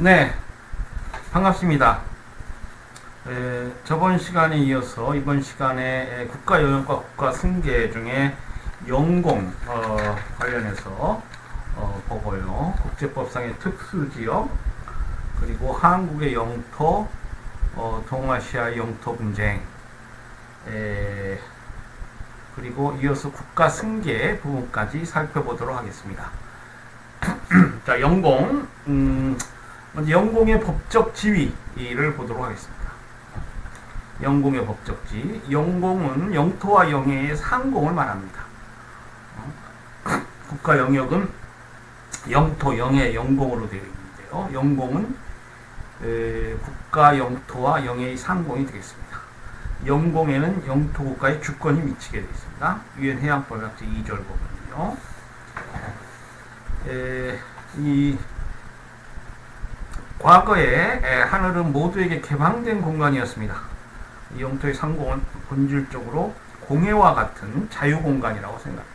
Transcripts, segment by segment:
네, 반갑습니다. 저번 시간에 이어서 이번 시간에 국가영역과 국가승계 중에 영공 관련해서 보고요. 국제법상의 특수지역, 그리고 한국의 영토, 동아시아 영토 분쟁, 그리고 이어서 국가승계 부분까지 살펴보도록 하겠습니다. 자, 영공. 먼저 영공의 법적 지위를 보도록 하겠습니다. 영공의 법적 지위. 영공은 영토와 영해의 상공을 말합니다. 국가 영역은 영토, 영해, 영공으로 되어 있는데요. 영공은 국가 영토와 영해의 상공이 되겠습니다. 영공에는 영토 국가의 주권이 미치게 되어 있습니다. 유엔 해양법 제 2절 보면요. 과거에 하늘은 모두에게 개방된 공간이었습니다. 이 영토의 상공은 본질적으로 공해와 같은 자유공간이라고 생각합니다.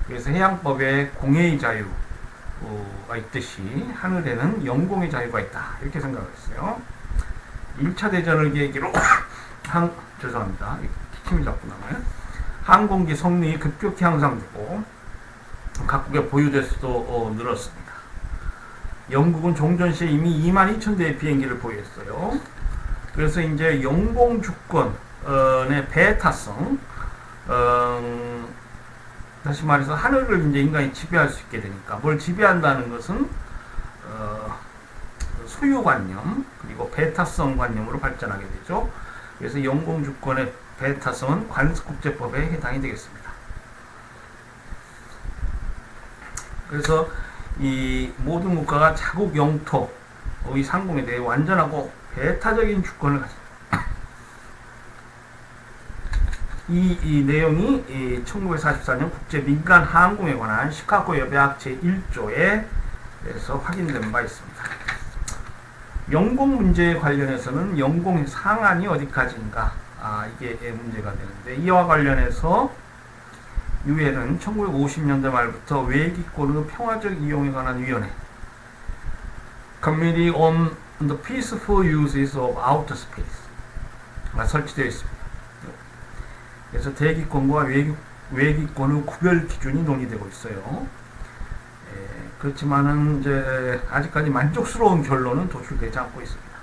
그래서 해양법에 공해의 자유가 있듯이 하늘에는 영공의 자유가 있다, 이렇게 생각을 했어요. 1차 대전을 계기로 죄송합니다. 기침이 자꾸 나와요. 항공기 성능이 급격히 향상되고 각국의 보유대 수도 늘었습니다. 영국은 종전 시에 이미 22,000대의 비행기를 보유했어요. 그래서 이제 영공 주권의 배타성, 다시 말해서 하늘을 이제 인간이 지배할 수 있게 되니까, 뭘 지배한다는 것은 소유관념 그리고 배타성 관념으로 발전하게 되죠. 그래서 영공 주권의 배타성은 관습국제법에 해당이 되겠습니다. 그래서 이 모든 국가가 자국 영토의 상공에 대해 완전하고 배타적인 주권을 가집니다. 이 내용이 1944년 국제 민간 항공에 관한 시카고 협약 제1조에서 확인된 바 있습니다. 영공 문제에 관련해서는 영공의 상한이 어디까지인가, 이게 문제가 되는데, 이와 관련해서 유엔은 1950년대 말부터 외기권의 평화적 이용에 관한 위원회 Committee on the Peaceful Uses of Outer Space가 설치되어 있습니다. 그래서 대기권과 외기권의 구별 기준이 논의되고 있어요. 그렇지만은 이제 아직까지 만족스러운 결론은 도출되지 않고 있습니다.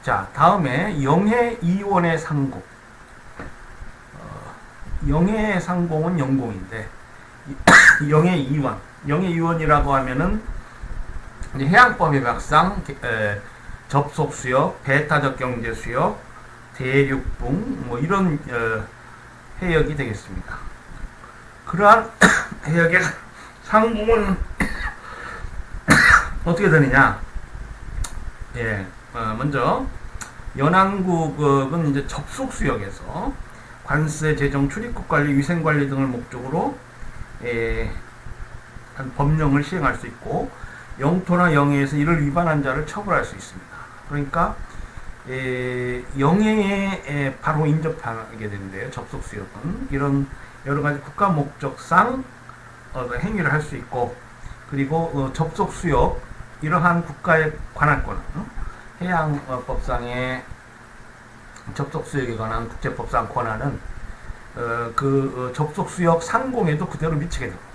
자, 다음에 영해 이원의 상공. 영해 상공은 영공인데, 영해 이원, 영해 이원이라고 하면은 이제 해양법 협약상 접속 수역, 배타적 경제 수역, 대륙붕 뭐 이런 해역이 되겠습니다. 그러한 해역의 상공은 어떻게 되느냐? 먼저 연안국은 이제 접속 수역에서 관세, 재정, 출입국 관리, 위생 관리 등을 목적으로 한 법령을 시행할 수 있고, 영토나 영해에서 이를 위반한 자를 처벌할 수 있습니다. 그러니까 영해에 바로 인접하게 되는데요. 접속 수역은 이런 여러 가지 국가 목적상 행위를 할 수 있고, 그리고 접속 수역, 이러한 국가에 관한 권은 해양법상의 접속 수역에 관한 국제법상 권한은 접속 수역 상공에도 그대로 미치게 됩니다.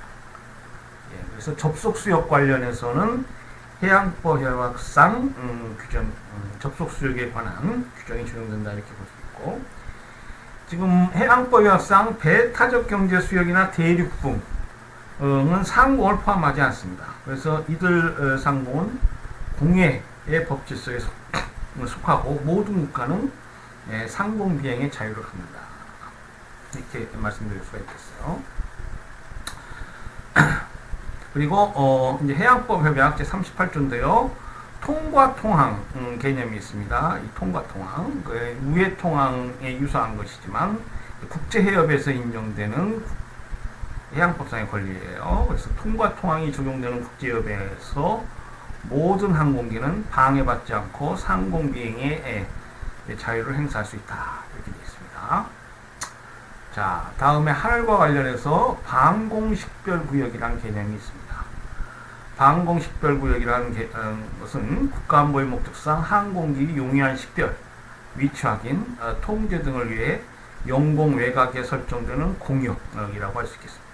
그래서 접속 수역 관련해서는 해양법 협약상 규정, 접속 수역에 관한 규정이 적용된다, 이렇게 볼 수 있고, 지금 해양법 협약상 배타적 경제 수역이나 대륙붕은 상공을 포함하지 않습니다. 그래서 이들 상공은 공해의 법 질서에 속하고 모든 국가는 상공 비행의 자유를 갖는다, 이렇게 말씀드릴 수가 있겠어요. 그리고 이제 해양법 협약 제38조인데요. 통과 통항 개념이 있습니다. 이 통과 통항, 우회 통항에 유사한 것이지만 국제 해협에서 인정되는 해양법상의 권리예요. 그래서 통과 통항이 적용되는 국제협에서 모든 항공기는 방해받지 않고 상공 비행의 자유를 행사할 수 있다, 이렇게 되어 있습니다. 자, 다음에 하늘과 관련해서 방공식별구역이라는 개념이 있습니다. 방공식별구역이라는 것은 국가안보의 목적상 항공기 용이한 식별, 위치 확인, 통제 등을 위해 영공 외곽에 설정되는 공역이라고 할 수 있겠습니다.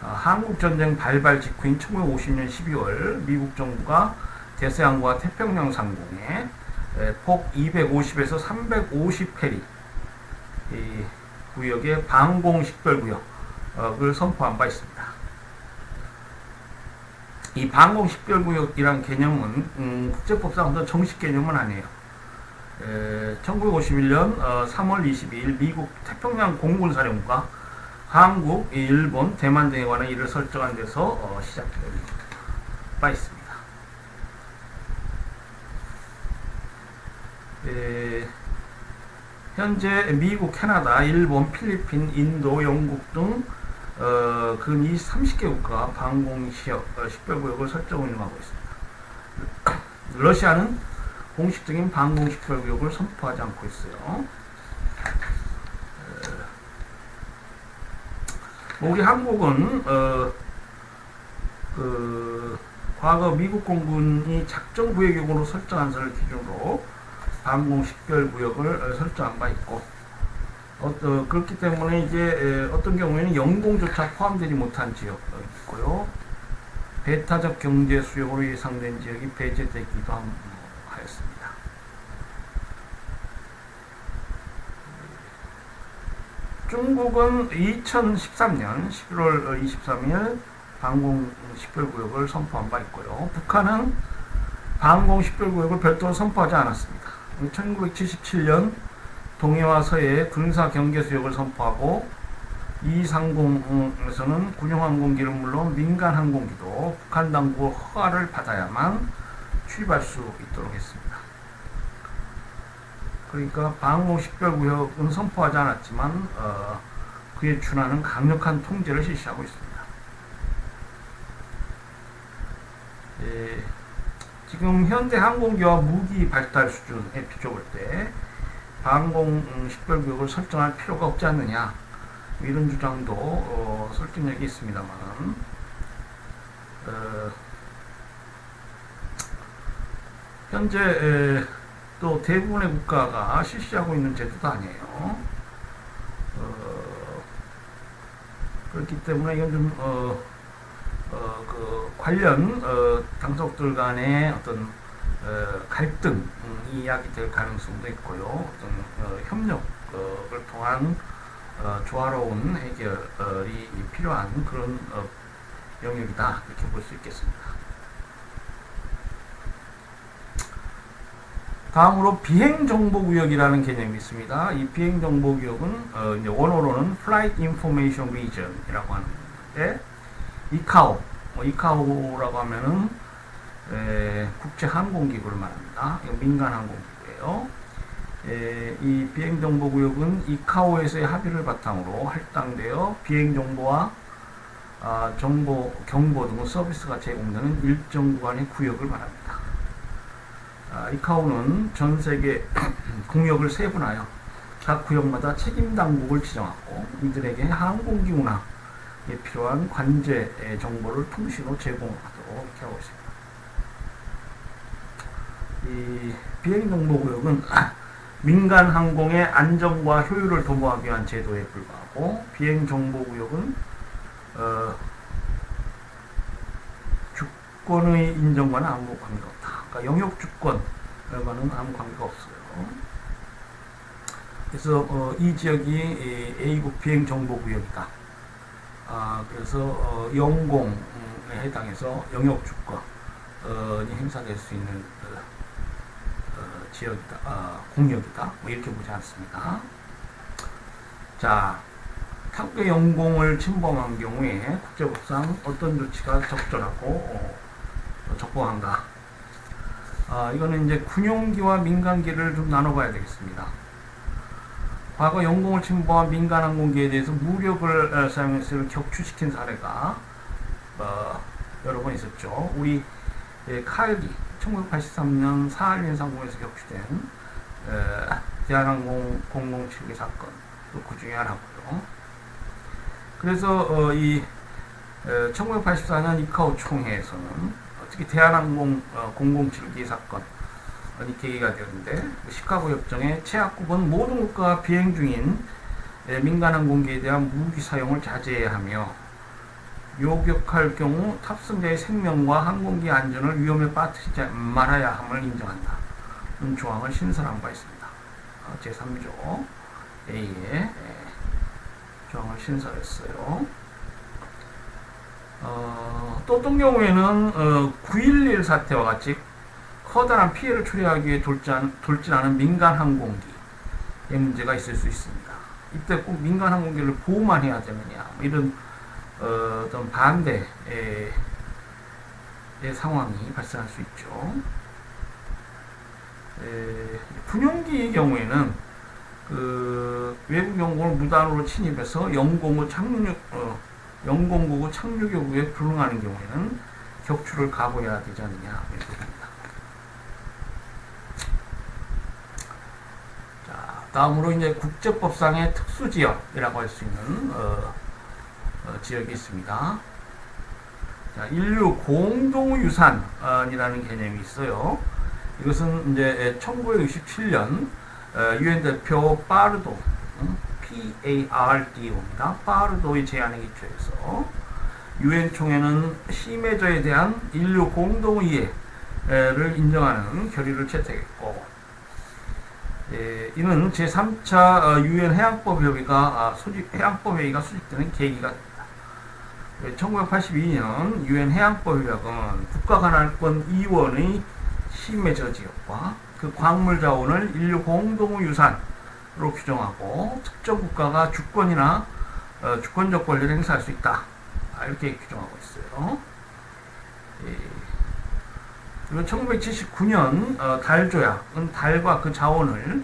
한국전쟁 발발 직후인 1950년 12월 미국 정부가 대서양과 태평양 상공에 폭 250에서 350해리 구역의 방공식별구역을 선포한 바 있습니다. 이 방공식별구역이란 개념은 국제법상 어떤 정식 개념은 아니에요. 1951년 3월 22일 미국 태평양 공군사령부가 한국, 일본, 대만 등에 관한 이를 설정한 데서 시작된 바 있습니다. 현재 미국, 캐나다, 일본, 필리핀, 인도, 영국 등 근 30개 국가가 방공식별구역을 설정 운영하고 있습니다. 러시아는 공식적인 방공식별구역을 선포하지 않고 있어요. 우리 한국은 과거 미국 공군이 작전구역으로 설정한 선을 기준으로 방공식별구역을 설정한 바 있고, 그렇기 때문에 이제 어떤 경우에는 영공조차 포함되지 못한 지역이 있고요. 배타적 경제 수용으로 예상된 지역이 배제되기도 하였습니다. 중국은 2013년 11월 23일 방공식별구역을 선포한 바 있고요. 북한은 방공식별구역을 별도로 선포하지 않았습니다. 1977년 동해와 서해 군사경계수역을 선포하고 이상공에서는 군용항공기는 물론 민간 항공기도 북한 당국 허가를 받아야만 출입할 수 있도록 했습니다. 그러니까 방공식별구역은 선포하지 않았지만 그에 준하는 강력한 통제를 실시하고 있습니다. 지금 현대 항공기와 무기 발달 수준에 비춰볼 때 방공식별구역을 설정할 필요가 없지 않느냐, 이런 주장도 설득력이 있습니다만, 현재 또 대부분의 국가가 실시하고 있는 제도도 아니에요. 그렇기 때문에 이건 좀 관련 당국들 간의 어떤 갈등이 야기될 가능성도 있고요. 어떤 협력을 통한 조화로운 해결이 필요한 그런 영역이다, 이렇게 볼 수 있겠습니다. 다음으로 비행정보구역이라는 개념이 있습니다. 이 비행정보구역은 이제 원어로는 Flight Information Region이라고 하는데, 이카오라고 하면은 국제항공기구를 말합니다. 이거 민간항공기구예요. 이 비행정보구역은 이카오에서의 합의를 바탕으로 할당되어 비행정보와 정보, 경보 등 서비스가 제공되는 일정 구간의 구역을 말합니다. 이카오는 전 세계 공역을 세분하여 각 구역마다 책임 당국을 지정하고 이들에게 항공기 운항에 필요한 관제 정보를 통신으로 제공하도록 이렇게 하고 있습니다. 이 비행정보구역은 민간 항공의 안정과 효율을 도모하기 위한 제도에 불과하고, 비행정보구역은 주권의 인정과는 아무 관계가 없다. 그러니까 영역 주권과는 아무 관계가 없어요. 그래서 이 지역이 A국 비행정보구역이다. 그래서 영공에 해당해서 영역 주권이 행사될 수 있는 지역이다, 공역이다, 뭐 이렇게 보지 않습니다. 자, 타국의 영공을 침범한 경우에 국제법상 어떤 조치가 적절하고 적법한가? 이거는 이제 군용기와 민간기를 좀 나눠봐야 되겠습니다. 과거 영공을 침범한 민간 항공기에 대해서 무력을 사용해서 격추시킨 사례가 여러 번 있었죠. 우리 카일리 1983년 사할린 상공에서 격추된 대한항공 007개 사건, 그 중에 하나고요. 그래서 이 1984년 이카오 총회에서는 특히 대한항공 007기 사건이 계기가 되었는데, 시카고 협정의 최악국은 모든 국가가 비행 중인 민간 항공기에 대한 무기 사용을 자제해야 하며, 요격할 경우 탑승자의 생명과 항공기 안전을 위험에 빠뜨리지 말아야 함을 인정한다. 이 조항을 신설한 바 있습니다. 제3조 A에 조항을 신설했어요. 또 어떤 경우에는 9.11 사태와 같이 커다란 피해를 초래하기 위해 돌진하는 민간 항공기의 문제가 있을 수 있습니다. 이때 꼭 민간 항공기를 보호만 해야 되느냐, 이런 어떤 반대의 상황이 발생할 수 있죠. 군용기의 경우에는 외국 영공을 무단으로 침입해서 영공구 착륙 요구에 불응하는 경우에는 격추를 각오해야 되지 않느냐, 이렇게 됩니다. 자, 다음으로 이제 국제법상의 특수지역이라고 할 수 있는 지역이 있습니다. 자, 인류 공동유산이라는 개념이 있어요. 이것은 이제 1967년 유엔 대표 파르도, PARDO입니다. 파르도의 제안에 기초해서 유엔 총회는 시메저에 대한 인류 공동 이해를 인정하는 결의를 채택했고, 이는 제3차 유엔 해양법 회의가 수립되는 계기가 됩니다. 1982년 유엔 해양법 협약은 국가관할권 이원의 시메저 지역과 그 광물 자원을 인류 공동유산으로 규정하고, 특정 국가가 주권이나 주권적 권리를 행사할 수 있다, 이렇게 규정하고 있어요. 그리고 1979년 달조약은 달과 그 자원을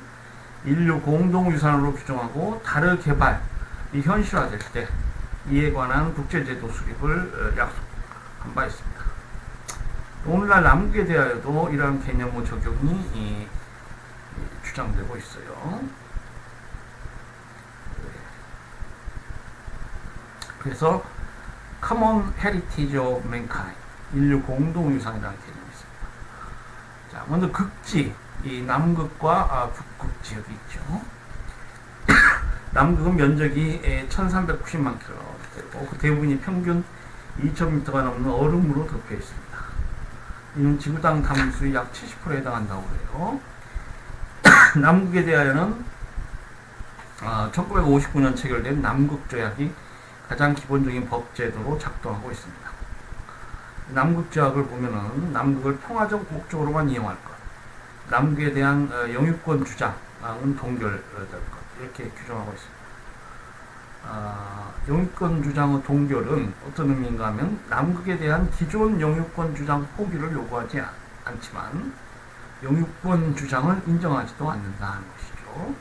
인류 공동유산으로 규정하고 달의 개발이 현실화될 때 이에 관한 국제제도 수립을 약속한 바 있습니다. 오늘날 남극에 대하여도 이러한 개념의 적용이 주장되고 있어요. 그래서 Common Heritage of Mankind, 인류 공동유산이라는 개념이 있습니다. 자, 먼저 극지, 이 남극과 북극 지역이 있죠. 남극은 면적이 1390만 km고, 그 대부분이 평균 2000m가 넘는 얼음으로 덮여 있습니다. 이는 지구당 담수의 약 70%에 해당한다고 해요. 남극에 대하여는 1959년 체결된 남극조약이 가장 기본적인 법제도로 작동하고 있습니다. 남극조약을 보면은 남극을 평화적 목적으로만 이용할 것, 남극에 대한 영유권 주장은 동결될 것, 이렇게 규정하고 있습니다. 영유권 주장의 동결은 어떤 의미인가 하면, 남극에 대한 기존 영유권 주장 포기를 요구하지 않지만 영유권 주장을 인정하지도 않는다는 것이죠.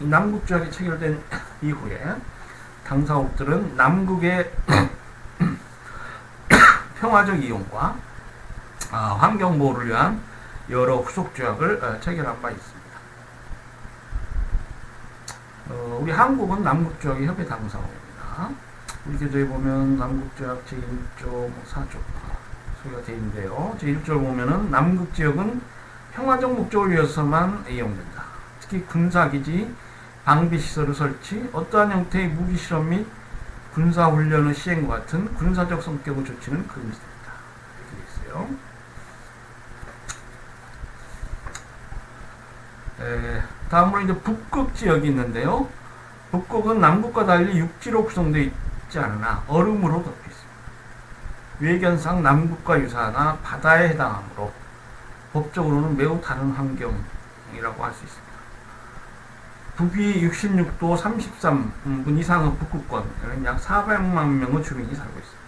이 남극조약이 체결된 이후에 당사국들은 남극의 평화적 이용과 환경보호를 위한 여러 후속조약을 체결한 바 있습니다. 우리 한국은 남극조약의 협의 당사국입니다. 우리 교재에 보면 남극조약 제1조 4조 소개가 되어 있는데요. 제1조를 보면은 남극지역은 평화적 목적을 위해서만 이용된다. 특히 군사기지, 방비시설의 설치, 어떠한 형태의 무기실험 및 군사훈련의 시행과 같은 군사적 성격의 조치는 금지됩니다. 이렇게 되어 있어요. 다음으로 이제 북극 지역이 있는데요. 북극은 남극과 달리 육지로 구성되어 있지 않으나 얼음으로 덮여 있습니다. 외견상 남극과 유사하나 바다에 해당하므로 법적으로는 매우 다른 환경이라고 할 수 있습니다. 북위 66도 33분 이상의 북극권에는 약 400만 명의 주민이 살고 있습니다.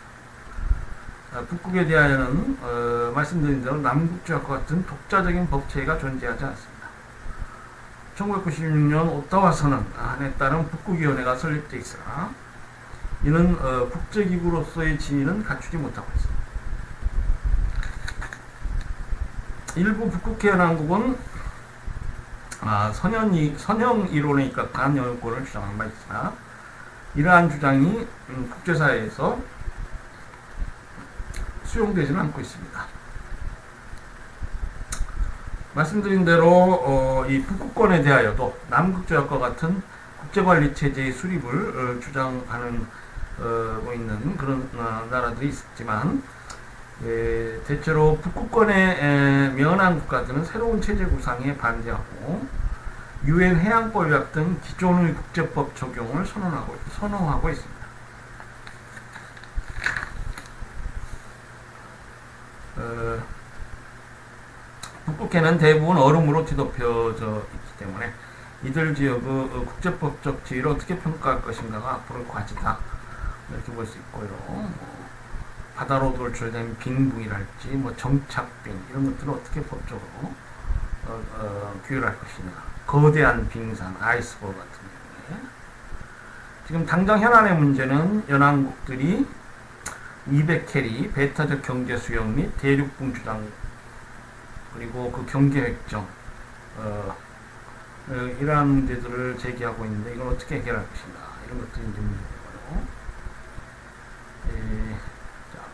북극에 대하여는 말씀드린 대로 남극조약과 같은 독자적인 법체가 존재하지 않습니다. 1996년 오타와 선언에 따른 북극위원회가 설립되어 있으나 이는 국제기구로서의 지위는 갖추지 못하고 있습니다. 일부 북극해양국은 선형 이론에 입각한 영유권을 주장한 바 있으나 이러한 주장이 국제사회에서 수용되지는 않고 있습니다. 말씀드린 대로 이 북극권에 대하여도 남극조약과 같은 국제관리체제의 수립을 주장하는 있는 그런 나라들이 있지만 대체로 북극권에 면한 국가들은 새로운 체제 구상에 반대하고 유엔 해양법약 등 기존의 국제법 적용을 선호하고 있습니다. 북극해는 대부분 얼음으로 뒤덮여져 있기 때문에 이들 지역의 국제법적 지위를 어떻게 평가할 것인가가 앞으로의 과제다, 이렇게 볼 수 있고요. 바다로 돌출된 빙붕이랄지 정착빙 이런 것들을 어떻게 법적으로 규율할 것이냐, 거대한 빙산, 아이스버그 같은 경우에 지금 당장 현안의 문제는 연안국들이 200캐리 배타적 경제 수용 및 대륙붕 주장 그리고 그 경계 획정 이러한 문제들을 제기하고 있는데 이걸 어떻게 해결할 것인가, 이런 것들이 이제 문제고요.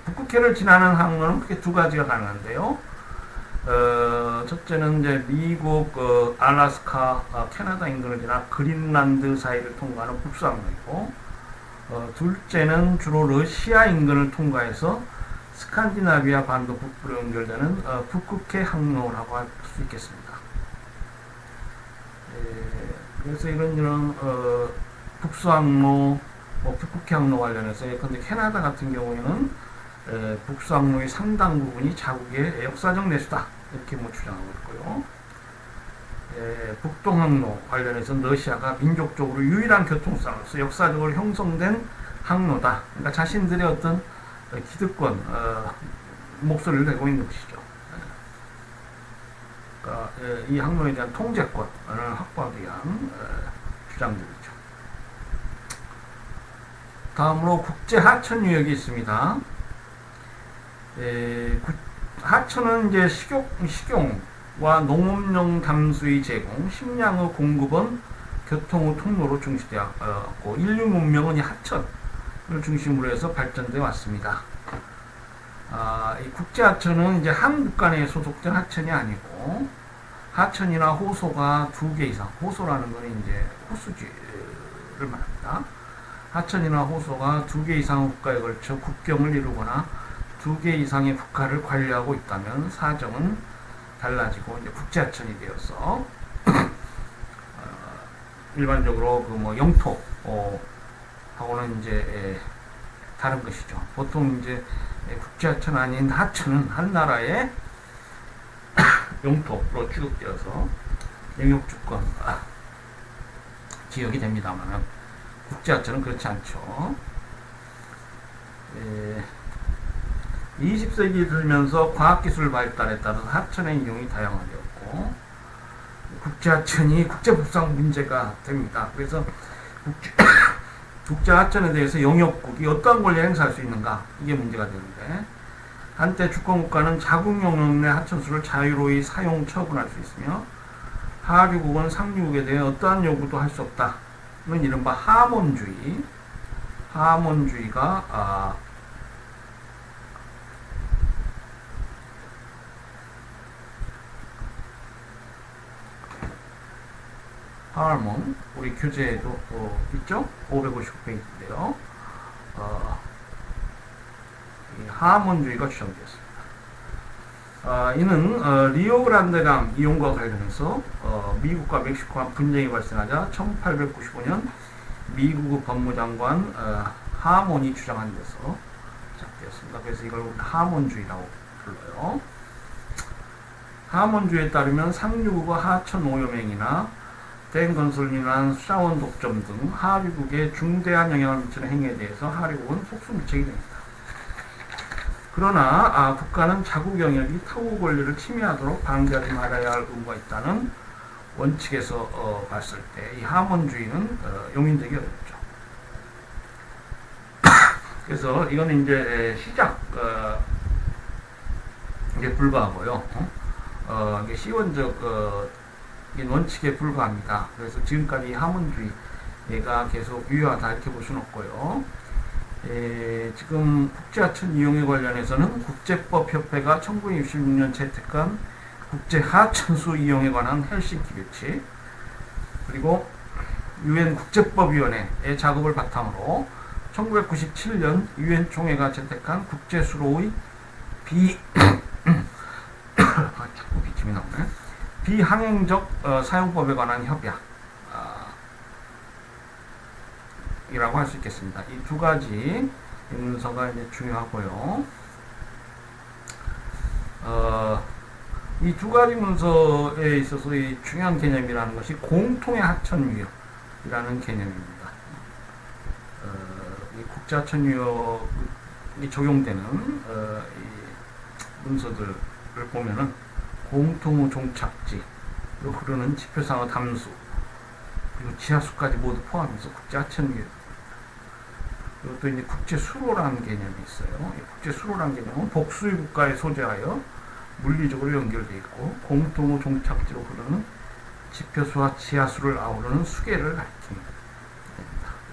북극해를 지나는 항로는 크게 두 가지가 가능한데요. 첫째는 이제 미국, 알래스카, 캐나다 인근을 지나 그린란드 사이를 통과하는 북서항로이고, 둘째는 주로 러시아 인근을 통과해서 스칸디나비아 반도 북부로 연결되는 북극해 항로라고 할 수 있겠습니다. 그래서 이런 북서항로, 북극해 항로 관련해서 예컨대 캐나다 같은 경우에는 북서항로의 상당 부분이 자국의 역사적 내수다, 이렇게 주장하고 있고요. 북동항로 관련해서는 러시아가 민족적으로 유일한 교통수단으로서 역사적으로 형성된 항로다, 그러니까 자신들의 어떤 기득권 목소리를 내고 있는 것이죠. 그러니까 이 항로에 대한 통제권을 확보하기 위한 주장들이죠. 다음으로 국제 하천 유역이 있습니다. 하천은 이제 식용과 농업용 담수의 제공, 식량의 공급은 교통의 통로로 중시되었고, 인류 문명은 이 하천을 중심으로 해서 발전되어 왔습니다. 이 국제 하천은 이제 한 국가 내에 소속된 하천이 아니고, 하천이나 호소가 2개 이상, 호소라는 것은 이제 호수지를 말합니다. 하천이나 호소가 2개 이상의 국가에 걸쳐 국경을 이루거나 2개 이상의 국가를 관리하고 있다면 사정은 달라지고 이제 국제하천이 되어서 일반적으로 영토 하고는 이제 다른 것이죠. 보통 이제 국제하천 아닌 하천은 한 나라의 영토로 취급되어서 영역주권 지역이 됩니다만, 국제하천은 그렇지 않죠. 20세기 들면서 과학기술 발달에 따라서 하천의 이용이 다양화되었고, 국제하천이 국제법상 문제가 됩니다. 그래서 국제하천에 대해서 영역국이 어떠한 권리를 행사할 수 있는가, 이게 문제가 되는데, 한때 주권국가는 자국 영역 내 하천수를 자유로이 사용 처분할 수 있으며 하류국은 상류국에 대해 어떠한 요구도 할 수 없다. 이는 이른바 하몬주의가 하몬, 우리 교재에도 있죠? 559페이지인데요. 하몬주의가 주장되었습니다. 이는 리오그란데강 이용과 관련해서 미국과 멕시코와 분쟁이 발생하자 1895년 미국의 법무장관 하몬이 주장한 데서 시작되었습니다. 그래서 이걸 하몬주의라고 불러요. 하몬주의에 따르면 상류국의 하천 오염행위나 댐 건설이나 수자원 독점 등 하류국에 중대한 영향을 미치는 행위에 대해서 하류국은 속수무책이 됩니다. 그러나 국가는 자국 영역이 타국 권리를 침해하도록 방지하지 말아야 할 의무가 있다는 원칙에서 봤을 때 이 하몬주의는 용인되기 어렵죠. 그래서 이거는 이제 시작에 불과하고요. 이게 시원적 원칙에 불과합니다. 그래서 지금까지 하몬주의 얘가 계속 유효하다 이렇게 볼 수는 없고요. 지금 국제하천 이용에 관련해서는 국제법협회가 1966년 채택한 국제하천수 이용에 관한 헬싱키 규칙, 그리고 유엔 국제법위원회의 작업을 바탕으로 1997년 유엔 총회가 채택한 국제수로의 자꾸 기침이 나오네. 비항행적 사용법에 관한 협약 이라고 할 수 있겠습니다. 이 두 가지 문서가 이제 중요하고요. 이 두 가지 문서에 있어서 이 중요한 개념이라는 것이 공통의 하천유역이라는 개념입니다. 이 국제하천유역이 적용되는 이 문서들을 보면은 공통 종착지, 그리고 흐르는 지표상의 담수, 그리고 지하수까지 모두 포함해서 국제하천유역. 그리고 또 이제 국제수로라는 개념이 있어요. 국제수로라는 개념은 복수의 국가에 소재하여 물리적으로 연결되어 있고 공통 종착지로 흐르는 지표수와 지하수를 아우르는 수계를 가리킵니다.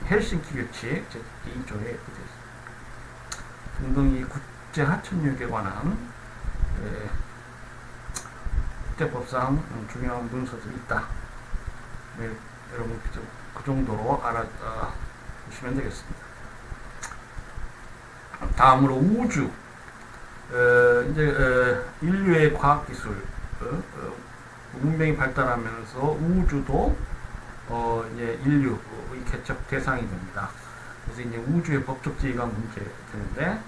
헬싱키 규칙 제2조에 이렇게 되어 있습니다. 등등 이 국제하천유역에 관한 국제법상 중요한 문서들이 있다. 네, 여러분 그 정도로 알아주시면 되겠습니다. 다음으로 우주. 이제 인류의 과학기술, 문명이 발달하면서 우주도 이제 인류의 개척 대상이 됩니다. 그래서 이제 우주의 법적 지위가 문제되는데,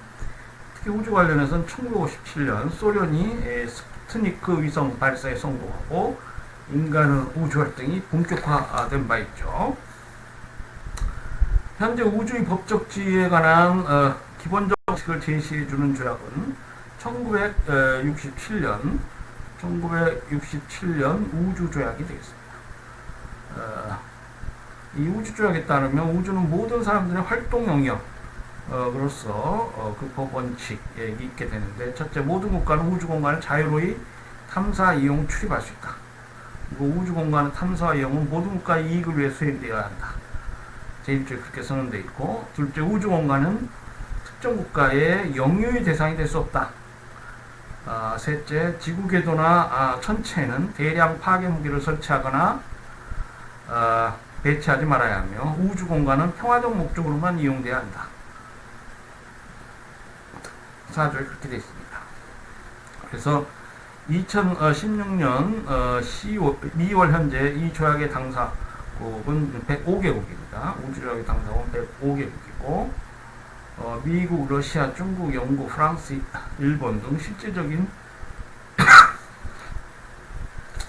특히 우주 관련해서는 1957년 소련이 스푸트니크 위성 발사에 성공하고 인간의 우주 활동이 본격화된 바 있죠. 현재 우주의 법적 지위에 관한 기본적 원칙을 제시해주는 조약은 1967년 우주조약이 되겠습니다. 이 우주조약에 따르면 우주는 모든 사람들의 활동 영역으로서 그 법 원칙이 있게 되는데, 첫째, 모든 국가는 우주 공간을 자유로이 탐사, 이용, 출입할 수 있다. 그리고 우주 공간의 탐사와 이용은 모든 국가의 이익을 위해 수행되어야 한다. 제1조에 그렇게 선언되어 있고, 둘째, 우주 공간은 특정 국가의 영유의 대상이 될 수 없다. 셋째, 지구 궤도나 천체에는 대량 파괴 무기를 설치하거나 배치하지 말아야 하며 우주 공간은 평화적 목적으로만 이용돼야 한다. 4조에 그렇게 되어 있습니다. 그래서 2016년 2월 현재 이 조약의 당사국은 105개국입니다. 우주조약의 당사국은 105개국이고, 미국, 러시아, 중국, 영국, 프랑스, 일본 등 실질적인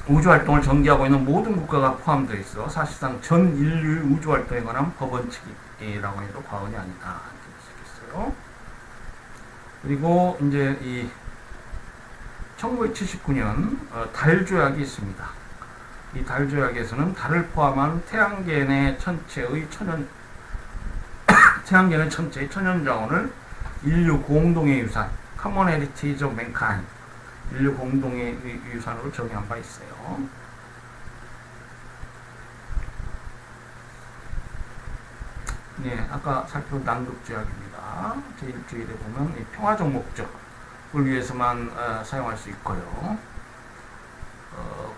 우주활동을 전개하고 있는 모든 국가가 포함되어 있어 사실상 전 인류의 우주활동에 관한 법원칙이라고 해도 과언이 아니다. 이렇게 볼 수 있겠어요. 그리고 이제 이 1979년 달조약이 있습니다. 이 달조약에서는 달을 포함한 태양계의 천체의 천연자원을 인류 공동의 유산, Common Heritage of Mankind, 인류 공동의 유산으로 정의한 바 있어요. 네, 아까 살펴본 남극조약입니다. 제1조일에 보면 이 평화적 목적을 위해서만 사용할 수 있고요.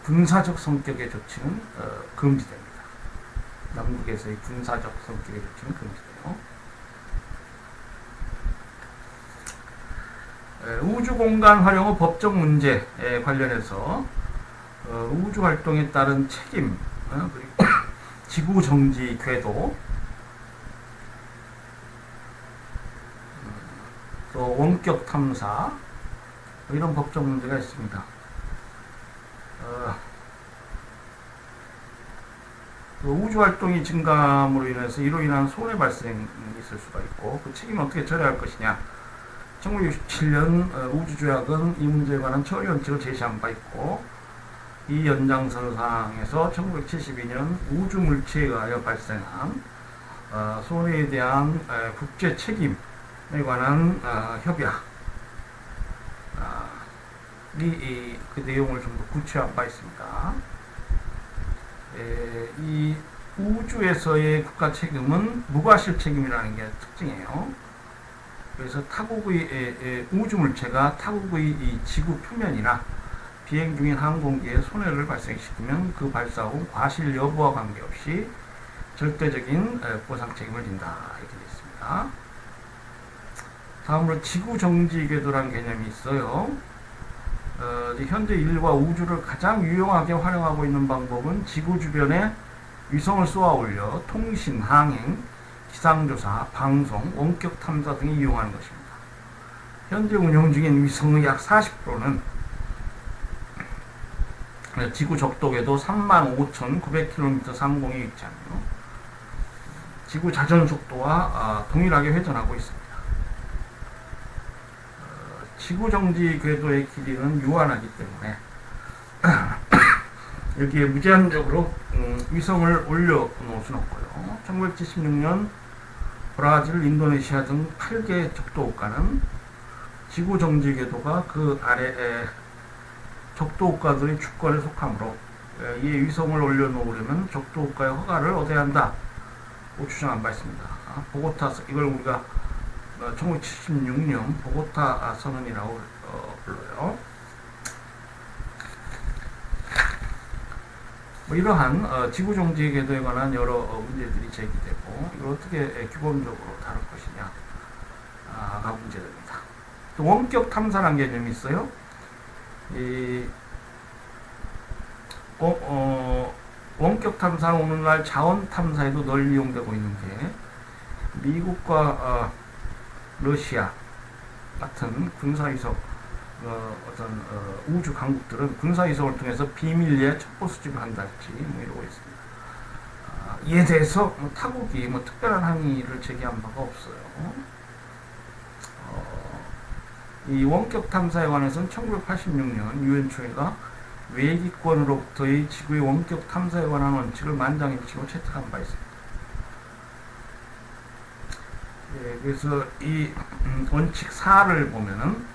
군사적 성격의 조치는 금지됩니다. 남극에서의 군사적 성격의 조치는 금지돼요. 우주 공간 활용의 법적 문제에 관련해서 우주 활동에 따른 책임, 그리고 지구 정지 궤도, 또 원격 탐사, 이런 법적 문제가 있습니다. 우주 활동이 증감으로 인해서 이로 인한 손해 발생이 있을 수가 있고, 그 책임을 어떻게 처리할 것이냐. 1967년 우주조약은 이 문제에 관한 처리 원칙을 제시한 바 있고, 이 연장선상에서 1972년 우주물체에 의하여 발생한 손해에 대한 국제 책임에 관한 협약, 그 내용을 좀 더 구체화한 바 있습니다. 이 우주에서의 국가 책임은 무과실 책임이라는 게 특징이에요. 그래서 타국의 우주 물체가 타국의 이 지구 표면이나 비행 중인 항공기에 손해를 발생시키면 그 발사 후 과실 여부와 관계없이 절대적인 보상 책임을 진다 이렇게 되어 있습니다. 다음으로 지구 정지 궤도라는 개념이 있어요. 현재 인류가 우주를 가장 유용하게 활용하고 있는 방법은 지구 주변에 위성을 쏘아 올려 통신, 항행, 기상조사, 방송, 원격 탐사 등에 이용하는 것입니다. 현재 운영 중인 위성의 약 40%는 지구 적도궤도 35,900km 상공에 위치하며 지구 자전 속도와 동일하게 회전하고 있습니다. 지구 정지 궤도의 길이는 유한하기 때문에 여기에 무제한적으로 위성을 올려놓을 수는 없고요. 1976년 브라질, 인도네시아 등 8개 적도국가는 지구 정지 궤도가 그 아래 적도국가들의 주권에 속하므로 이에 위성을 올려놓으려면 적도국가의 허가를 얻어야 한다 고 주장한 바 있습니다. 보고타, 이걸 우리가 1976년 보고타 선언이라고 불러요. 이러한 지구 정지 궤도에 관한 여러 문제들이 제기되고 이걸 어떻게 규범적으로 다룰 것이냐가 문제됩니다. 또 원격 탐사라는 개념이 있어요. 원격 탐사는 오늘날 자원 탐사에도 널리 이용되고 있는 게 미국과 러시아 같은 군사위성 우주 강국들은 군사위성을 통해서 비밀리에 첩보 수집을 한달지 이러고 있습니다. 이에 대해서 타국이 특별한 항의를 제기한 바가 없어요. 이 원격 탐사에 관해서는 1986년 유엔 총회가 외기권으로부터의 지구의 원격 탐사에 관한 원칙을 만장일치로 채택한 바 있습니다. 그래서 이 원칙 4를 보면은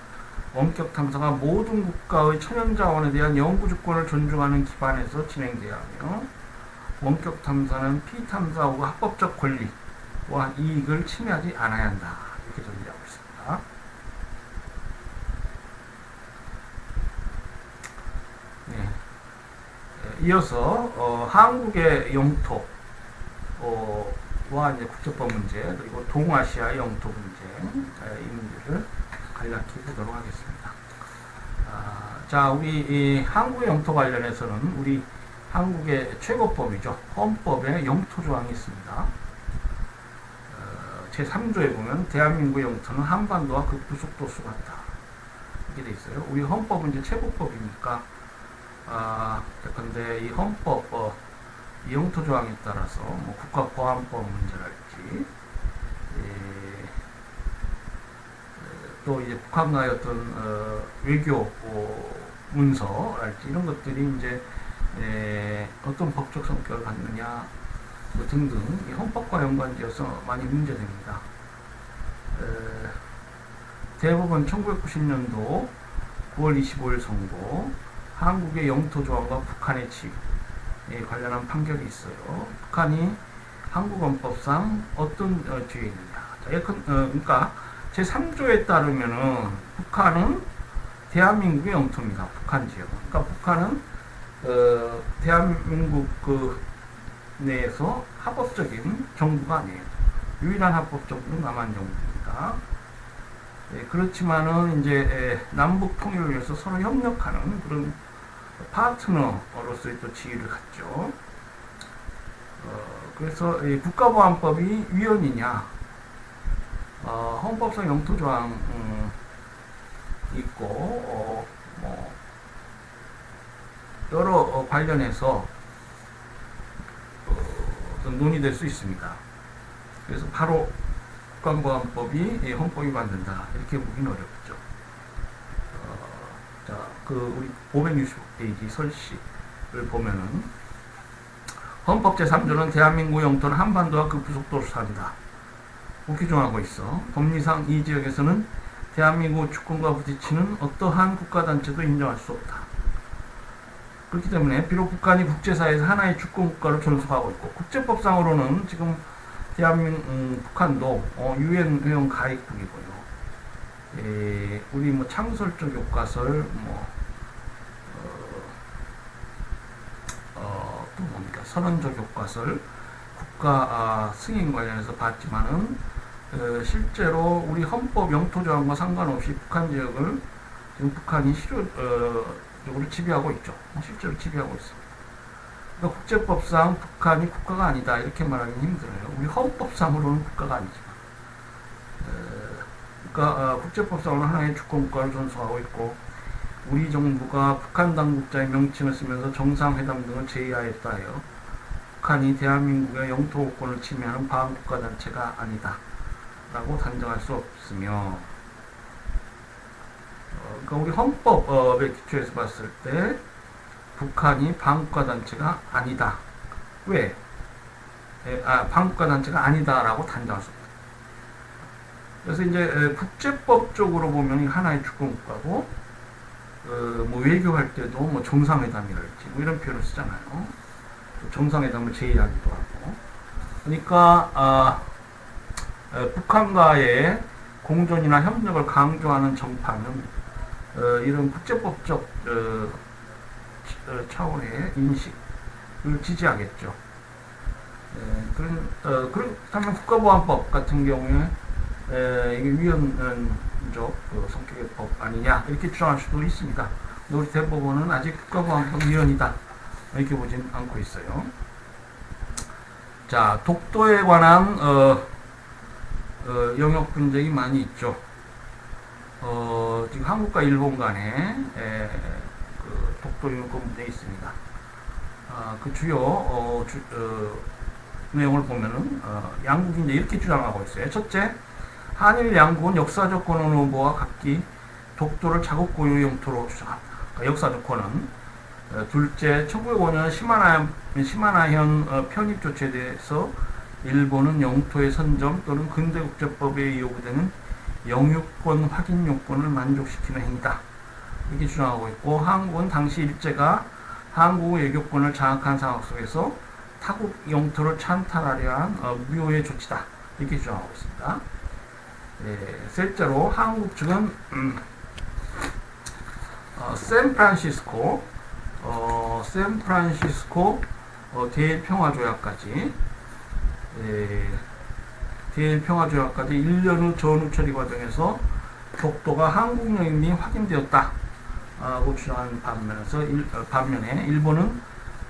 원격 탐사가 모든 국가의 천연자원에 대한 연구 주권을 존중하는 기반에서 진행되어야 하며 원격 탐사는 피탐사 후 합법적 권리와 이익을 침해하지 않아야 한다 이렇게 정리하고 있습니다. 네. 이어서 한국의 영토 와 이제 국제법 문제 그리고 동아시아의 영토 문제 이 문제를 간략히 보도록 하겠습니다. 자, 우리 이 한국의 영토 관련해서는 우리 한국의 최고법이죠. 헌법에 영토 조항이 있습니다. 제3조에 보면 대한민국의 영토는 한반도와 그 부속도수 같다 이렇게 돼 있어요. 우리 헌법은 이제 최고법이니까 근데 이 헌법 이 영토 조항에 따라서 국가보안법 문제랄지 또 이제 북한과의 어떤 외교 문서랄지 이런 것들이 이제 어떤 법적 성격을 갖느냐 등등 이 헌법과 연관되어서 많이 문제됩니다. 대법원 1990년도 9월 25일 선고 한국의 영토 조항과 북한의 지위 관련한 판결이 있어요. 북한이 한국 헌법상 어떤 지위에 있느냐. 그러니까 제3조에 따르면은 북한은 대한민국의 영토입니다. 북한 지역. 그러니까 북한은 대한민국 그 내에서 합법적인 정부가 아니에요. 유일한 합법 정부는 남한 정부입니다. 그렇지만은 이제 남북 통일을 위해서 서로 협력하는 그런 파트너로서의 또 지위를 갖죠. 그래서 이 국가보안법이 위헌이냐, 헌법상 영토조항 있고 여러 관련해서 논의될 수 있습니다. 그래서 바로 국가보안법이 헌법이 만든다 이렇게 보기는 어렵죠. 자, 우리 565페이지 설시를 보면은 헌법 제3조는 대한민국 영토는 한반도와 그 부속도를 산다. 규정하고 있어. 법리상 이 지역에서는 대한민국 주권과 부딪히는 어떠한 국가단체도 인정할 수 없다. 그렇기 때문에 비록 북한이 국제사회에서 하나의 주권 국가로 존속하고 있고 국제법상으로는 지금 북한도 유엔 회원 가입국이고요. 우리 뭐 창설적 교과설 또 뭡니까 선언적 교과설 국가 승인 관련해서 봤지만은 실제로 우리 헌법 영토조항과 상관없이 북한 지역을 지금 북한이 실효적으로 지배하고 있죠. 실제로 지배하고 있습니다. 그러니까 국제법상 북한이 국가가 아니다 이렇게 말하기는 힘들어요. 우리 헌법상으로는 국가가 아니지만, 그러니까 국제법상으로는 하나의 주권국가를 존속하고 있고 우리 정부가 북한 당국자의 명칭을 쓰면서 정상회담 등을 제의하였다 하여 북한이 대한민국의 영토권을 침해하는 반국가단체가 아니다 라고 단정할 수 없으며, 그러니까 우리 헌법의 기초에서 봤을 때 북한이 반국가단체가 아니다. 왜? 반국가단체가 아니다라고 단정할 수 없다. 그래서 이제 국제법적으로 보면 하나의 주권국가고, 뭐 외교할 때도 뭐 정상회담이랄지 뭐 이런 표현을 쓰잖아요. 정상회담을 제의하기도 하고. 그러니까 북한과의 공존이나 협력을 강조하는 정파는 이런 국제법적 차원의 인식을 지지하겠죠. 그렇다면 국가보안법 같은 경우에 이게 위헌적 성격의 법 아니냐 이렇게 주장할 수도 있습니다. 우리 대법원은 아직 국가보안법 위헌이다 이렇게 보진 않고 있어요. 자, 독도에 관한 영역 분쟁이 많이 있죠. 지금 한국과 일본 간에 그 독도 영유권 분쟁이 있습니다. 그 주요 내용을 보면은 양국이 이제 이렇게 주장하고 있어요. 첫째, 한일 양국은 역사적 권한 의무와 각기 독도를 자국 고유 영토로 주장합니다. 그러니까 역사적 권한. 둘째, 1905년 시마나현 편입 조치에 대해서 일본은 영토의 선점 또는 근대국제법에 요구되는 영유권 확인 요건을 만족시키는 행위다. 이렇게 주장하고 있고, 한국은 당시 일제가 한국의 외교권을 장악한 상황 속에서 타국 영토를 찬탈하려 한 무효의 조치다. 이렇게 주장하고 있습니다. 셋째로 한국 측은 샌프란시스코 대일평화조약까지 1년 후 전후 처리 과정에서 독도가 한국 영역이 확인되었다고 주장하는 반면에 일본은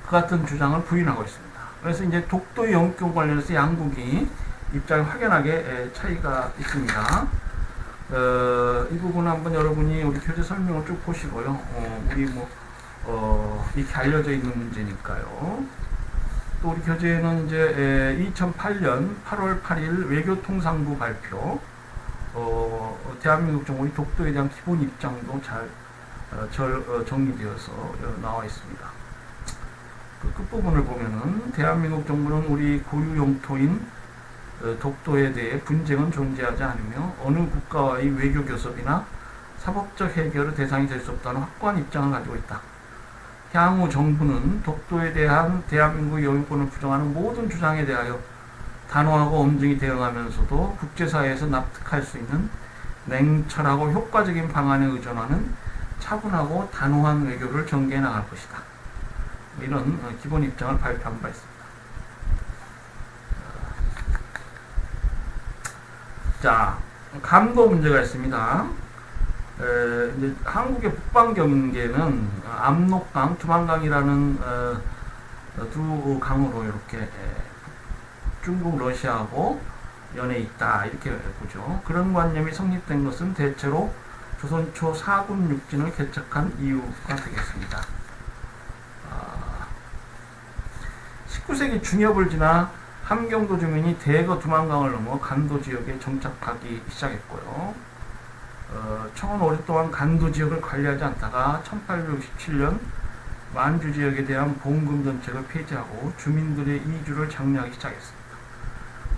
그 같은 주장을 부인하고 있습니다. 그래서 이제 독도 영권 관련해서 양국이 입장이 확연하게 차이가 있습니다. 이 부분 한번 여러분이 우리 교재 설명을 쭉 보시고요. 우리 이렇게 알려져 있는 문제니까요. 또 우리 교재에는 이제 2008년 8월 8일 외교통상부 발표, 대한민국 정부의 독도에 대한 기본 입장도 잘 정리되어서 나와 있습니다. 그 끝부분을 보면은 대한민국 정부는 우리 고유 영토인 독도에 대해 분쟁은 존재하지 않으며 어느 국가와의 외교 교섭이나 사법적 해결의 대상이 될 수 없다는 확고한 입장을 가지고 있다. 향후 정부는 독도에 대한 대한민국 영유권을 부정하는 모든 주장에 대하여 단호하고 엄중히 대응하면서도 국제사회에서 납득할 수 있는 냉철하고 효과적인 방안에 의존하는 차분하고 단호한 외교를 전개해 나갈 것이다. 이런 기본 입장을 발표한 바 있습니다. 자, 감도 문제가 있습니다. 이제 한국의 북방 경계는 압록강, 두만강이라는 두 강으로 이렇게 중국, 러시아하고 연해 있다 이렇게 보죠. 그런 관념이 성립된 것은 대체로 조선 초 4군 육진을 개척한 이유가 되겠습니다. 19세기 중엽을 지나 함경도 주민이 대거 두만강을 넘어 간도 지역에 정착하기 시작했고요. 청은 오랫동안 간도 지역을 관리하지 않다가 1867년 만주 지역에 대한 보험금 정책을 폐지하고 주민들의 이주를 장려하기 시작했습니다.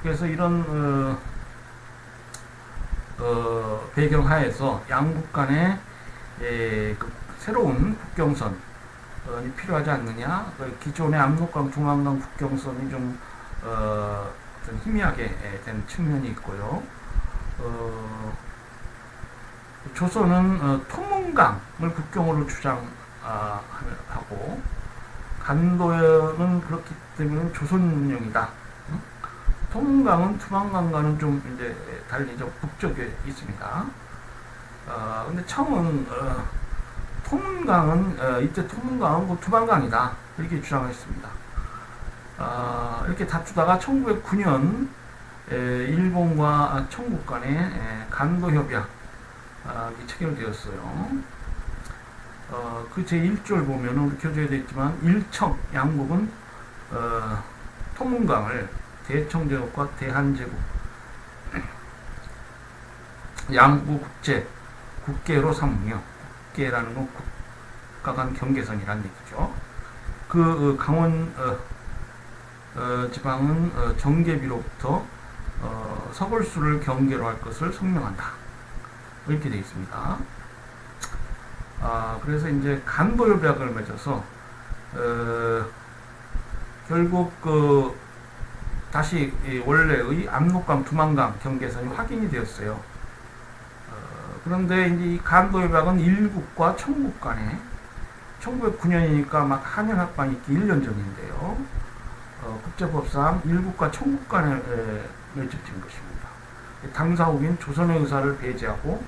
그래서 이런 배경 하에서 양국 간의 그 새로운 국경선 필요하지 않느냐. 기존의 압록강, 두만강 국경선이 좀 희미하게 된 측면이 있고요. 조선은 토문강을 국경으로 주장하고 간도는 그렇기 때문에 조선령이다. 토문강은 두만강과는 좀 이제 달리 좀 북쪽에 있습니다. 근데 청은 토문강은 이때 토문강은 두만강이다 이렇게 주장했습니다. 이렇게 다투다가 1909년 일본과 청국 간의 간도 협약이 체결되었어요. 그 제1절 보면은 우리 교재에 되어 있지만 일청 양국은 토문강을 대청제국과 대한제국 양부 국계로 삼으며, 국계라는 건 국가 간 경계선이라는 얘기죠. 그 강원 지방은 정계비로부터 서골수를 경계로 할 것을 성명한다. 이렇게 되어 있습니다. 그래서 이제 간도협약을 맺어서 결국 다시 원래의 압록강, 두만강 경계선이 확인이 되었어요. 그런데 이제 이 간도협약은 일국과 청국 간에 1909년이니까 막 한일 합방이 있기 1년 전인데요. 국제법상 일국과 청국 간에 맺어진 것입니다. 당사국인 조선의 의사를 배제하고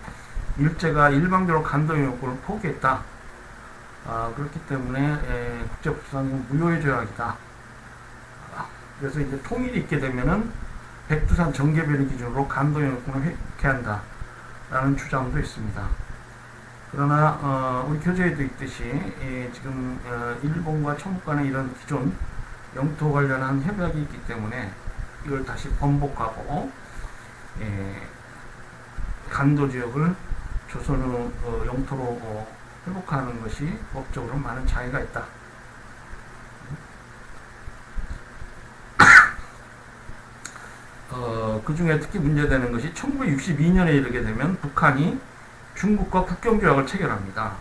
일제가 일방적으로 간도의 요구를 포기했다. 그렇기 때문에 국제법상 무효의 조약이다. 그래서 이제 통일이 있게 되면은 백두산 정계비를 기준으로 간도의 요구를 획득한다. 라는 주장도 있습니다. 그러나 우리 교재에도 있듯이 지금 일본과 청국 간의 이런 기존 영토 관련한 협약이 있기 때문에 이걸 다시 번복하고 간도 지역을 조선의 영토로 회복하는 것이 법적으로 많은 차이가 있다. 그 중에 특히 문제되는 것이 1962년에 이르게 되면 북한이 중국과 국경조약을 체결합니다.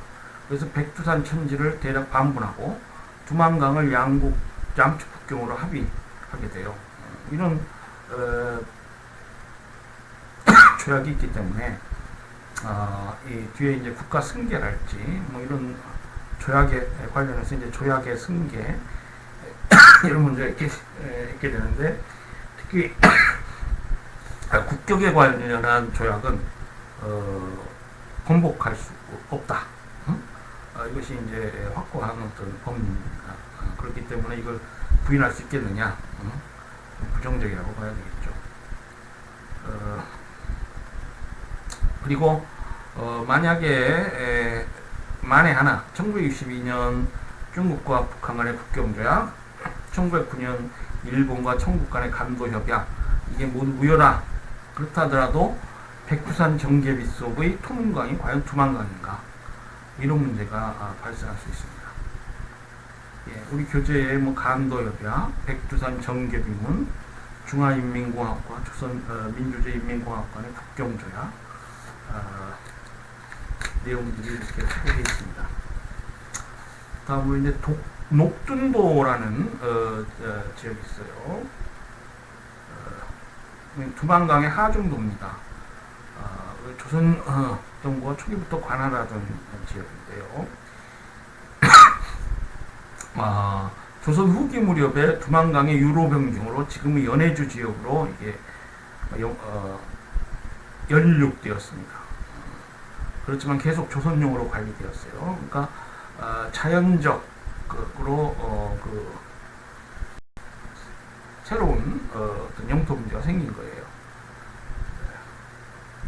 그래서 백두산 천지를 대략 반분하고 두만강을 양쪽 국경으로 합의하게 돼요. 이런 조약이 있기 때문에 이 뒤에 이제 국가 승계랄지 뭐 이런 조약에 관련해서 이제 조약의 승계 이런 문제가 있게 되는데, 특히 국격에 관련한 조약은 번복할 수 없다. 이것이 이제 확고한 어떤 법리입니다. 그렇기 때문에 이걸 부인할 수 있겠느냐? 부정적이라고 봐야 되겠죠. 그리고 만약에 만에 하나 1962년 중국과 북한 간의 국경조약, 1909년 일본과 청국 간의 간도협약, 이게 모두 무효다. 그렇다 하더라도 백두산 정계비 속의 토문강이 과연 두만강인가, 이런 문제가 발생할 수 있습니다. 우리 교재에 뭐 간도협약, 백두산 정계비문, 중화인민공화국과 조선민주주의인민공화국 간의 국경조약 내용들이 이렇게 되어 있습니다. 다음으로 이제 녹둔도라는 지역이 있어요. 두만강의 하중도입니다. 조선 정부가 초기부터 관할하던 지역인데요. 조선 후기 무렵에 두만강의 유로변경으로 지금의 연해주 지역으로 이게 연륙되었습니다. 그렇지만 계속 조선용으로 관리되었어요. 그러니까 자연적으로 새로운 어떤 영토 문제가 생긴 거예요.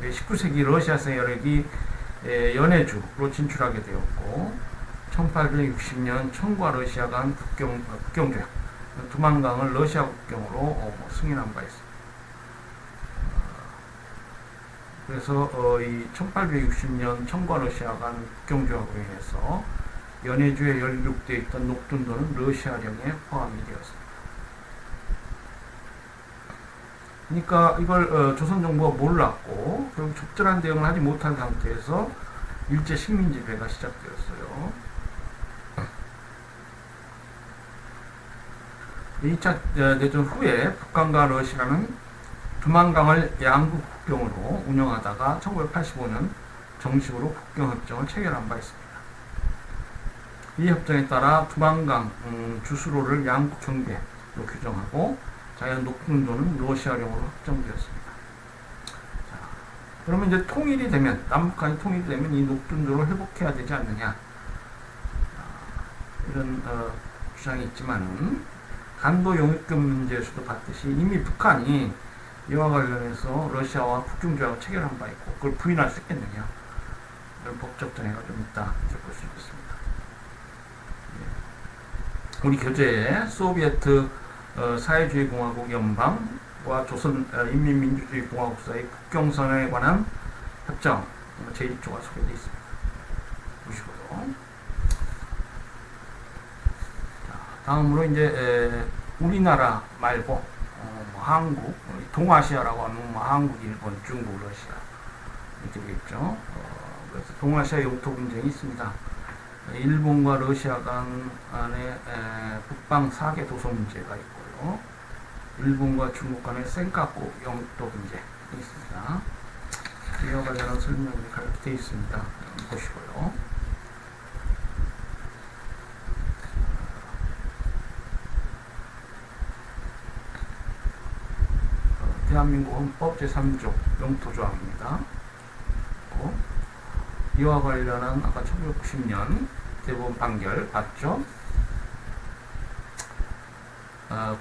19세기 러시아 세력이 연해주로 진출하게 되었고, 1860년 청과 러시아 간 국경조약, 두만강을 러시아 국경으로 승인한 바 있습니다. 그래서 이 1860년 청과 러시아 간 국경조약으로 인해서 연해주에 연륙되어 있던 녹둔도는 러시아령에 포함이 되었습니다. 그러니까 이걸 조선 정부가 몰랐고, 그리고 적절한 대응을 하지 못한 상태에서 일제 식민 지배가 시작되었어요. 2차 대전 후에 북한과 러시아는 두만강을 양국 국경으로 운영하다가 1985년 정식으로 국경협정을 체결한 바 있습니다. 이 협정에 따라 두만강 주수로를 양국 경계로 규정하고 자연 녹군도는 러시아령으로 확정되었습니다. 자, 그러면 이제 통일이 되면, 남북한이 통일이 되면 이 녹둔도를 회복해야 되지 않느냐, 이런 주장이 있지만은 한도 영유권 문제에서도 봤듯이 이미 북한이 이와 관련해서 러시아와 국경조약을 체결한 바 있고 그걸 부인할 수 있겠느냐, 이런 법적 전해가 좀 있다 이렇게 볼 수 있겠습니다. 우리 교재에 소비에트 사회주의 공화국 연방과 조선 인민민주주의 공화국 사이 국경선언에 관한 협정 제1조가 소개되어 있습니다. 보시고요. 자, 다음으로 이제 우리나라 말고 한국, 동아시아라고 하면 한국, 일본, 중국, 러시아 이렇게 되겠죠. 그래서 동아시아 영토 분쟁이 있습니다. 일본과 러시아 간의 북방 4개 도서 문제가 있고요. 일본과 중국 간의 센카쿠 영토 분쟁이 있습니다. 이와 관련한 설명이 가득 되어 있습니다. 보시고요. 대한민국 헌법 제3조 영토조항입니다. 이와 관련한 아까 1990년 대법원 판결 봤죠?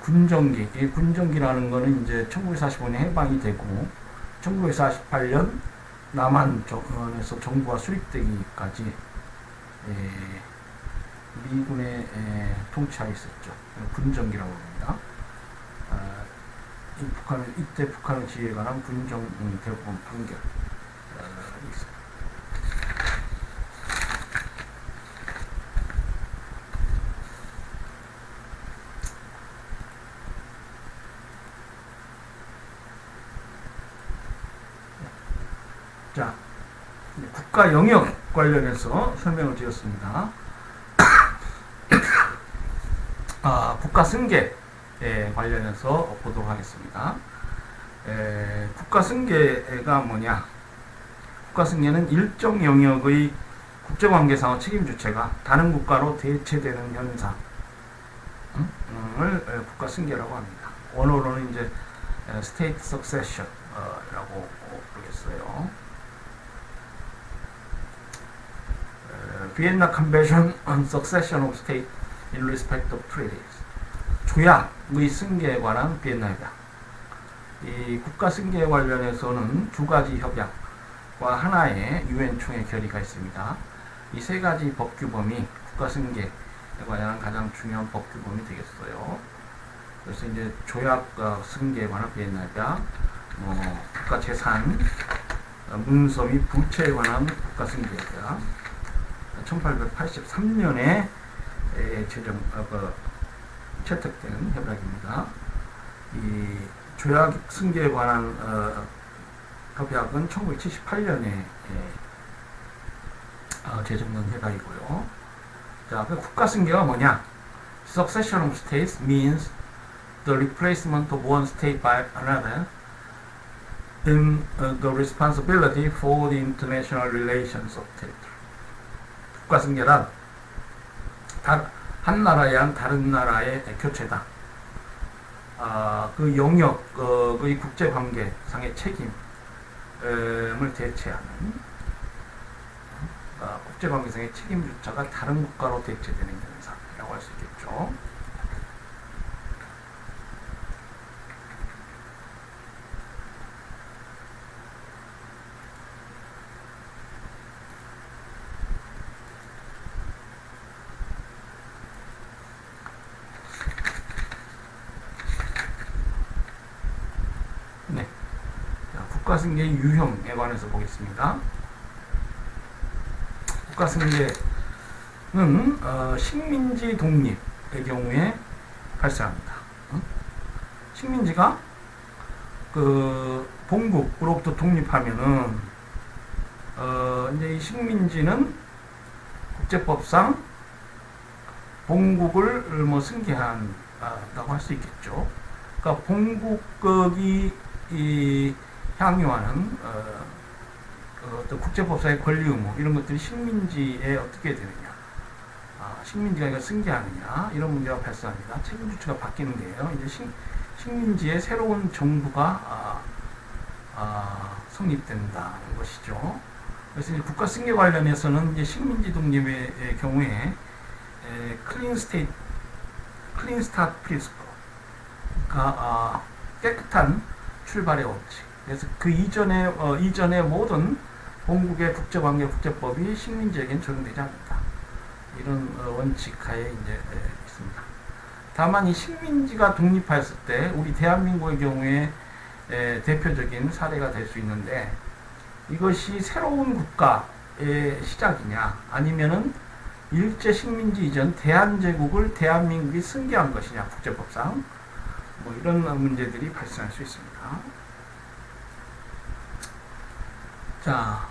군정기, 이 군정기라는 거는 이제 1945년 해방이 되고 1948년 남한에서 정부가 수립되기까지 미군의 통치하에 있었죠. 군정기라고 합니다. 이때 북한의 지휘에 관한 군정 대법원 판결 있습니다. 자, 국가 영역 관련해서 설명을 드렸습니다. 국가 승계에 관련해서 보도록 하겠습니다. 국가 승계가 뭐냐? 국가 승계는 일정 영역의 국제관계상의 책임 주체가 다른 국가로 대체되는 현상을 국가 승계라고 합니다. 원어로는 이제 state succession이라고 부르겠어요. Vienna Convention on Succession of States in Respect of Treaties. 조약의 승계에 관한 비엔나 협약. 이 국가 승계에 관련해서는 두 가지 협약과 하나의 유엔 총회 결의가 있습니다. 이 세 가지 법규범이 국가 승계에 관한 가장 중요한 법규범이 되겠어요. 그래서 이제 조약 승계에 관한 비엔나 협약, 국가 재산, 문서 및 부채에 관한 국가 승계 협약. 1883년에 채택된 협약입니다. 이 조약 승계에 관한 협약은 1978년에 제정된 협약이고요. 자, 그 국가 승계가 뭐냐? Succession of states means the replacement of one state by another in the responsibility for the international relations of territory. 국가 승계란 한 나라에 한 다른 나라의 교체다. 그 영역의 국제관계상의 책임을 대체하는 국제관계상의 책임주체가 다른 국가로 대체되는 현상이라고 할 수 있겠죠. 국가승계 유형에 관해서 보겠습니다. 국가승계는 식민지 독립의 경우에 발생합니다. 식민지가 그 본국으로부터 독립하면은 이제 이 식민지는 국제법상 본국을 승계한 할 수 있겠죠. 그러니까 본국이 향유하는 어떤 국제법상의 권리 의무 이런 것들이 식민지에 어떻게 되느냐, 식민지가 이걸 승계하느냐 이런 문제가 발생합니다. 책임 주체가 바뀌는데요. 이제 식민지의 새로운 정부가 성립된다는 것이죠. 그래서 이제 국가 승계 관련해서는 이제 식민지 독립의 경우에 클린 스타트 프린시플가 깨끗한 출발의 원칙. 그래서 그 이전의 모든 본국의 국제관계 국제법이 식민지에겐 적용되지 않는다. 이런 원칙 하에 이제 있습니다. 다만 이 식민지가 독립하였을 때 우리 대한민국의 경우에 대표적인 사례가 될 수 있는데, 이것이 새로운 국가의 시작이냐 아니면은 일제 식민지 이전 대한제국을 대한민국이 승계한 것이냐 국제법상 뭐 이런 문제들이 발생할 수 있습니다. 자,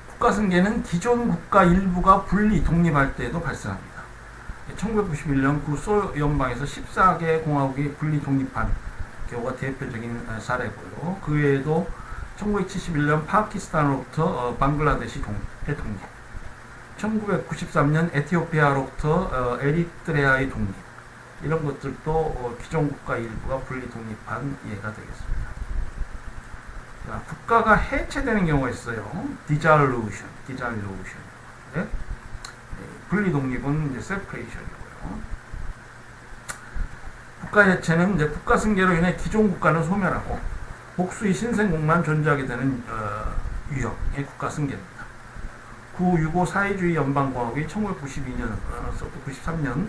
국가 승계는 기존 국가 일부가 분리 독립할 때에도 발생합니다. 1991년 구 소연방에서 14개 공화국이 분리 독립한 경우가 대표적인 사례고요. 그 외에도 1971년 파키스탄으로부터 방글라데시 대통립, 1993년 에티오피아로부터 에리트레아의 독립, 이런 것들도 기존 국가 일부가 분리 독립한 예가 되겠습니다. 자, 국가가 해체되는 경우가 있어요. 디잘루션. 네? 분리 독립은 이제 세퍼레이션이고요. 국가 해체는 이제 국가 승계로 인해 기존 국가는 소멸하고 복수의 신생국만 존재하게 되는 유형의 국가 승계입니다. 구6.5 사회주의 연방공화국이 1992년서부터 93년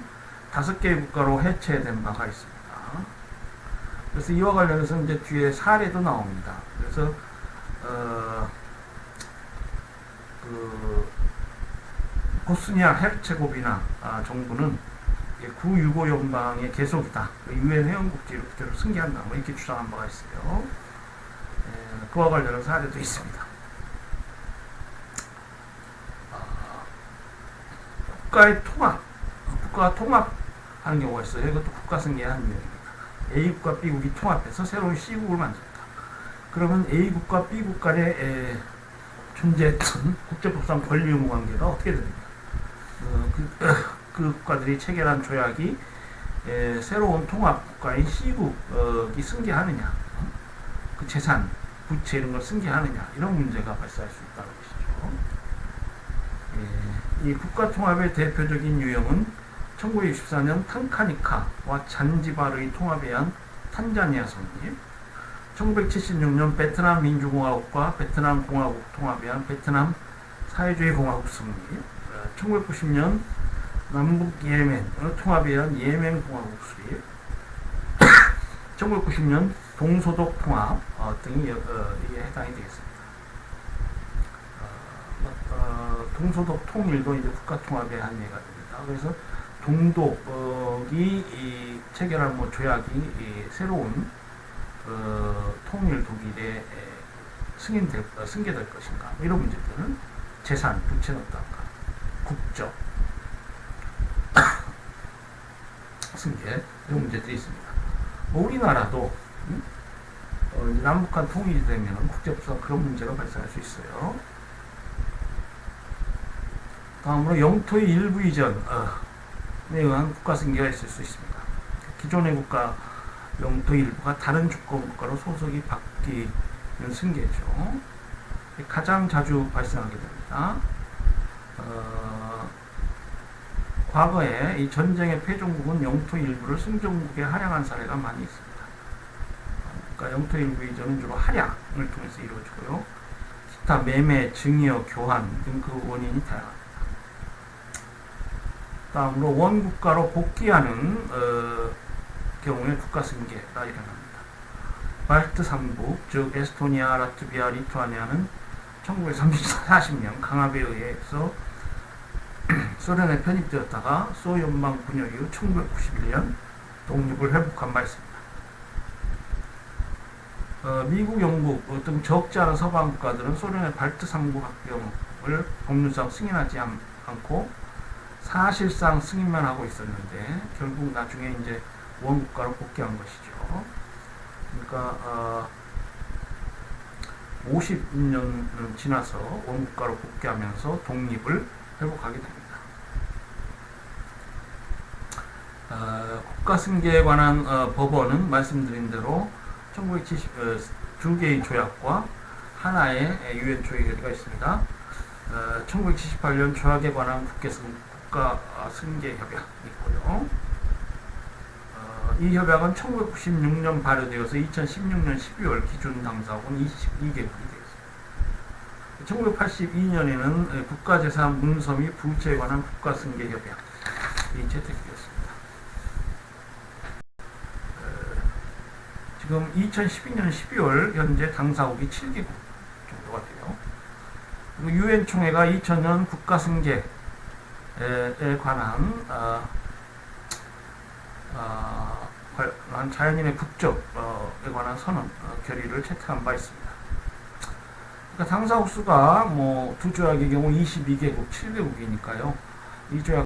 5개의 국가로 해체된 바가 있습니다. 그래서 이와 관련해서 이제 뒤에 사례도 나옵니다. 그래서 보스니아 헤르체고비나 정부는 구6.5 연방의 계속이다. 유엔 회원국제로 그대로 승계한다. 뭐 이렇게 주장한 바가 있어요. 그와 관련한 사례도 있습니다. 국가가 통합하는 경우가 있어요. 이것도 국가 승계의 한 유형입니다. A국과 B국이 통합해서 새로운 C국을 만든다. 그러면 A국과 B국 간에 존재했던 국제법상 권리 의무 관계가 어떻게 됩니까? 그 국가들이 체결한 조약이 새로운 통합국가인 C국이 승계하느냐, 그 재산, 부채 이런 걸 승계하느냐, 이런 문제가 발생할 수 있다는 것이죠. 이 국가 통합의 대표적인 유형은 1964년 탕카니카와 잔지바르의 통합에 의한 탄자니아 성립, 1976년 베트남 민주공화국과 베트남 공화국 통합에 의한 베트남 사회주의 공화국 성립, 1990년 남북 예멘 통합에 의한 예멘 공화국 수립, 1990년 동소독 통합 등이 해당이 되겠습니다. 동소독 통일도 이제 국가 통합의 한 예가 됩니다. 그래서 동독이 체결한 조약이 새로운 통일 독일에 승계될 것인가, 이런 문제들은 재산, 부채는 어떤가, 국적 승계, 이런 문제들이 있습니다. 우리나라도 남북한 통일이 되면 국제법상 그런 문제가 발생할 수 있어요. 다음으로 영토의 일부 이전에 의한 국가 승계가 있을 수 있습니다. 기존의 국가 영토 일부가 다른 주권 국가로 소속이 바뀌는 승계죠. 가장 자주 발생하게 됩니다. 과거에 이 전쟁의 패전국은 영토 일부를 승전국에 할양한 사례가 많이 있습니다. 그러니까 영토 일부 이전은 주로 할양을 통해서 이루어지고요. 기타 매매, 증여, 교환 등 그 원인이 다양합니다. 다음으로 원국가로 복귀하는 경우에 국가 승계가 일어납니다. 발트 3국, 즉 에스토니아, 라트비아, 리투아니아는 1940년 강압에 의해서 소련에 편입되었다가 소연방 분열 이후 1991년 독립을 회복한 바 있습니다. 미국, 영국 등 적지 않은 서방 국가들은 소련의 발트 3국 합병을 법률상 승인하지 않고 사실상 승인만 하고 있었는데, 결국 나중에 이제 원국가로 복귀한 것이죠. 그러니까 50년 지나서 원국가로 복귀하면서 독립을 회복하게 됩니다. 국가승계에 관한 법원은 말씀드린 대로 1970 두 개의 조약과 하나의 유엔 조약 결의가 있습니다. 1978년 조약에 관한 국가승계 협약이 있고요. 이 협약은 1996년 발효되어서 2016년 12월 기준 당사국은 22개국이 되었습니다. 1982년에는 국가재산 문서 및 부채에 관한 국가승계 협약이 채택되었습니다. 지금 2012년 12월 현재 당사국이 7개국 정도가 돼요. 그리고 유엔 총회가 2000년 국가승계에 관한 자연인의 국적에 관한 선언 결의를 채택한 바 있습니다. 그러니까 당사국 수가 두 조약의 경우 22개국, 7개국이니까요. 이 조약